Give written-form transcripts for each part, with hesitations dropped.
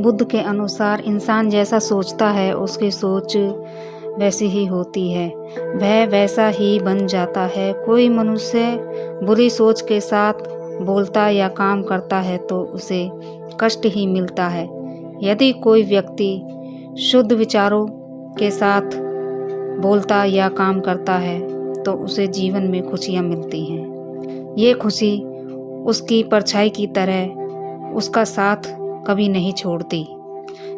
बुद्ध के अनुसार इंसान जैसा सोचता है उसकी सोच वैसी ही होती है, वह वैसा ही बन जाता है। कोई मनुष्य बुरी सोच के साथ बोलता या काम करता है तो उसे कष्ट ही मिलता है। यदि कोई व्यक्ति शुद्ध विचारों के साथ बोलता या काम करता है तो उसे जीवन में खुशियाँ मिलती हैं। ये खुशी उसकी परछाई की तरह उसका साथ कभी नहीं छोड़ती।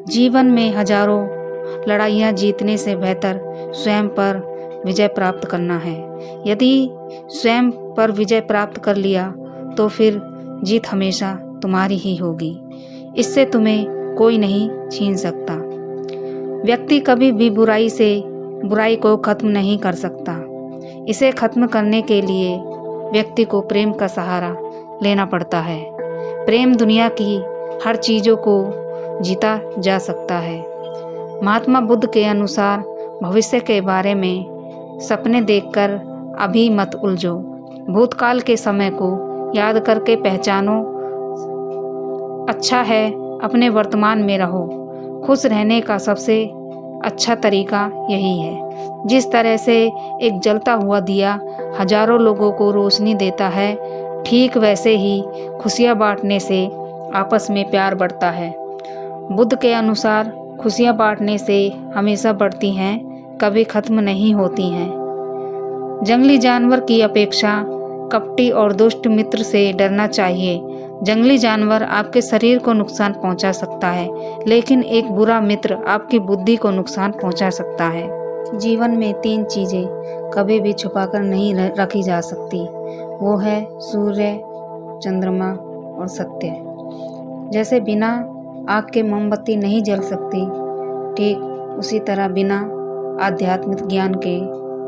जीवन में हजारों लड़ाइयाँ जीतने से बेहतर स्वयं पर विजय प्राप्त करना है। यदि स्वयं पर विजय प्राप्त कर लिया तो फिर जीत हमेशा तुम्हारी ही होगी। इससे तुम्हें कोई नहीं छीन सकता। व्यक्ति कभी भी बुराई को खत्म नहीं कर सकता। इसे खत्म करने के लिए व्यक्ति को प्रेम का सहारा लेना पड़ता है। प्रेम दुनिया की हर चीज़ों को जीता जा सकता है। महात्मा बुद्ध के अनुसार भविष्य के बारे में सपने देखकर अभी मत उलझो। भूतकाल के समय को याद करके पहचानो। अच्छा है अपने वर्तमान में रहो। खुश रहने का सबसे अच्छा तरीका यही है। जिस तरह से एक जलता हुआ दिया हजारों लोगों को रोशनी देता है, ठीक वैसे ही खुशियाँ बांटने से आपस में प्यार बढ़ता है। बुद्ध के अनुसार खुशियाँ बांटने से हमेशा बढ़ती हैं, कभी खत्म नहीं होती हैं। जंगली जानवर की अपेक्षा कपटी और दुष्ट मित्र से डरना चाहिए। जंगली जानवर आपके शरीर को नुकसान पहुंचा सकता है, लेकिन एक बुरा मित्र आपकी बुद्धि को नुकसान पहुंचा सकता है। जीवन में 3 चीज़ें कभी भी छुपाकर नहीं रखी जा सकती। वो है सूर्य, चंद्रमा और सत्य। जैसे बिना आग के मोमबत्ती नहीं जल सकती, ठीक उसी तरह बिना आध्यात्मिक ज्ञान के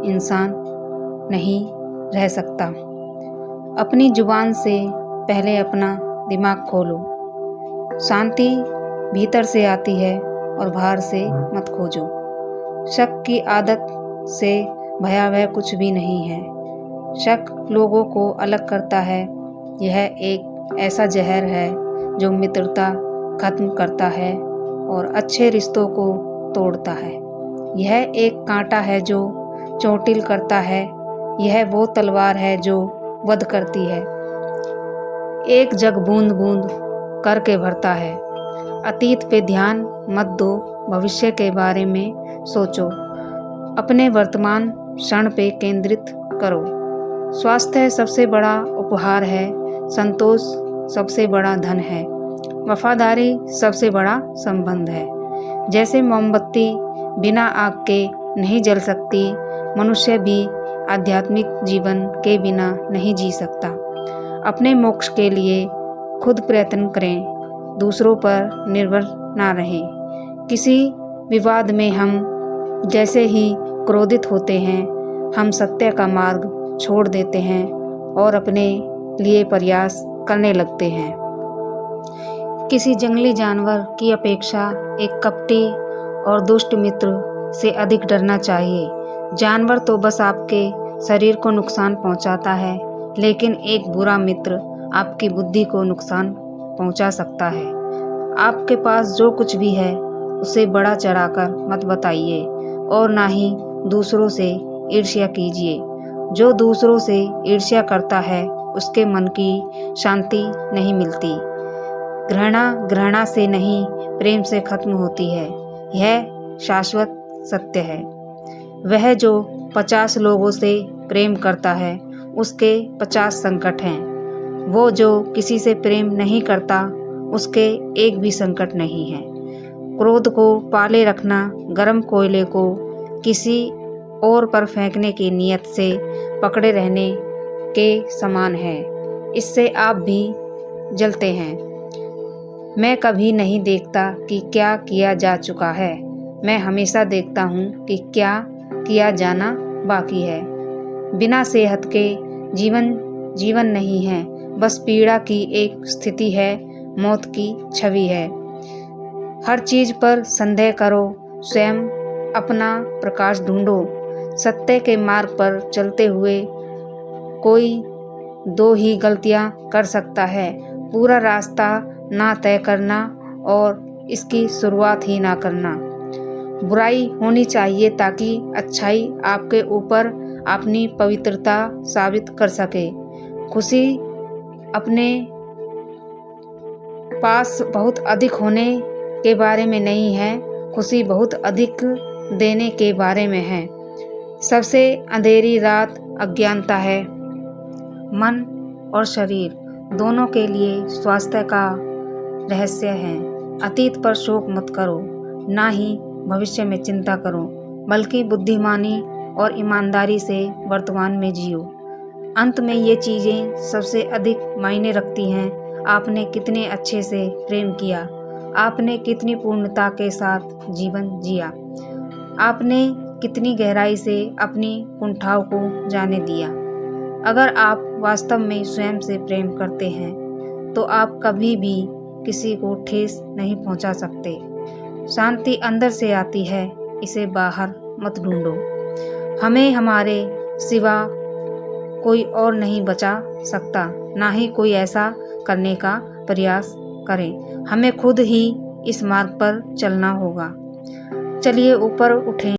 इंसान नहीं रह सकता। अपनी जुबान से पहले अपना दिमाग खोलो। शांति भीतर से आती है और बाहर से मत खोजो। शक की आदत से भयावह कुछ भी नहीं है। शक लोगों को अलग करता है। यह एक ऐसा जहर है जो मित्रता खत्म करता है और अच्छे रिश्तों को तोड़ता है। यह एक कांटा है जो चोटिल करता है। यह वो तलवार है जो वध करती है। एक जग बूंद बूंद करके भरता है। अतीत पे ध्यान मत दो, भविष्य के बारे में सोचो। अपने वर्तमान क्षण पे केंद्रित करो। स्वास्थ्य सबसे बड़ा उपहार है। संतोष सबसे बड़ा धन है। वफादारी सबसे बड़ा संबंध है। जैसे मोमबत्ती बिना आग के नहीं जल सकती, मनुष्य भी आध्यात्मिक जीवन के बिना नहीं जी सकता। अपने मोक्ष के लिए खुद प्रयत्न करें, दूसरों पर निर्भर ना रहें। किसी विवाद में हम जैसे ही क्रोधित होते हैं, हम सत्य का मार्ग छोड़ देते हैं और अपने लिए प्रयास करने लगते हैं। किसी जंगली जानवर की अपेक्षा एक कपटी और दुष्ट मित्र से अधिक डरना चाहिए। जानवर तो बस आपके शरीर को नुकसान पहुंचाता है, लेकिन एक बुरा मित्र आपकी बुद्धि को नुकसान पहुंचा सकता है। आपके पास जो कुछ भी है उसे बड़ा चढ़ाकर मत बताइए और ना ही दूसरों से ईर्ष्या कीजिए। जो दूसरों से ईर्ष्या करता है उसके मन की शांति नहीं मिलती। घृणा से नहीं, प्रेम से खत्म होती है। यह शाश्वत सत्य है। वह जो 50 लोगों से प्रेम करता है उसके 50 संकट हैं। वो जो किसी से प्रेम नहीं करता उसके एक भी संकट नहीं है। क्रोध को पाले रखना गर्म कोयले को किसी और पर फेंकने की नियत से पकड़े रहने के समान है। इससे आप भी जलते हैं। मैं कभी नहीं देखता कि क्या किया जा चुका है, मैं हमेशा देखता हूँ कि क्या किया जाना बाकी है। बिना सेहत के जीवन नहीं है, बस पीड़ा की एक स्थिति है, मौत की छवि है। हर चीज पर संदेह करो, स्वयं अपना प्रकाश ढूंढो। सत्य के मार्ग पर चलते हुए कोई 2 ही गलतियां कर सकता है, पूरा रास्ता ना तय करना और इसकी शुरुआत ही ना करना। बुराई होनी चाहिए ताकि अच्छाई आपके ऊपर अपनी पवित्रता साबित कर सके। खुशी अपने पास बहुत अधिक होने के बारे में नहीं है, खुशी बहुत अधिक देने के बारे में है। सबसे अंधेरी रात अज्ञानता है। मन और शरीर दोनों के लिए स्वास्थ्य का रहस्य है। अतीत पर शोक मत करो, ना ही भविष्य में चिंता करो, बल्कि बुद्धिमानी और ईमानदारी से वर्तमान में जियो। अंत में ये चीज़ें सबसे अधिक मायने रखती हैं। आपने कितने अच्छे से प्रेम किया, आपने कितनी पूर्णता के साथ जीवन जिया, आपने कितनी गहराई से अपनी कुंठाओं को जाने दिया। अगर आप वास्तव में स्वयं से प्रेम करते हैं तो आप कभी भी किसी को ठेस नहीं पहुंचा सकते। शांति अंदर से आती है, इसे बाहर मत ढूंढो। हमें हमारे सिवा कोई और नहीं बचा सकता, ना ही कोई ऐसा करने का प्रयास करें। हमें खुद ही इस मार्ग पर चलना होगा। चलिए ऊपर उठें।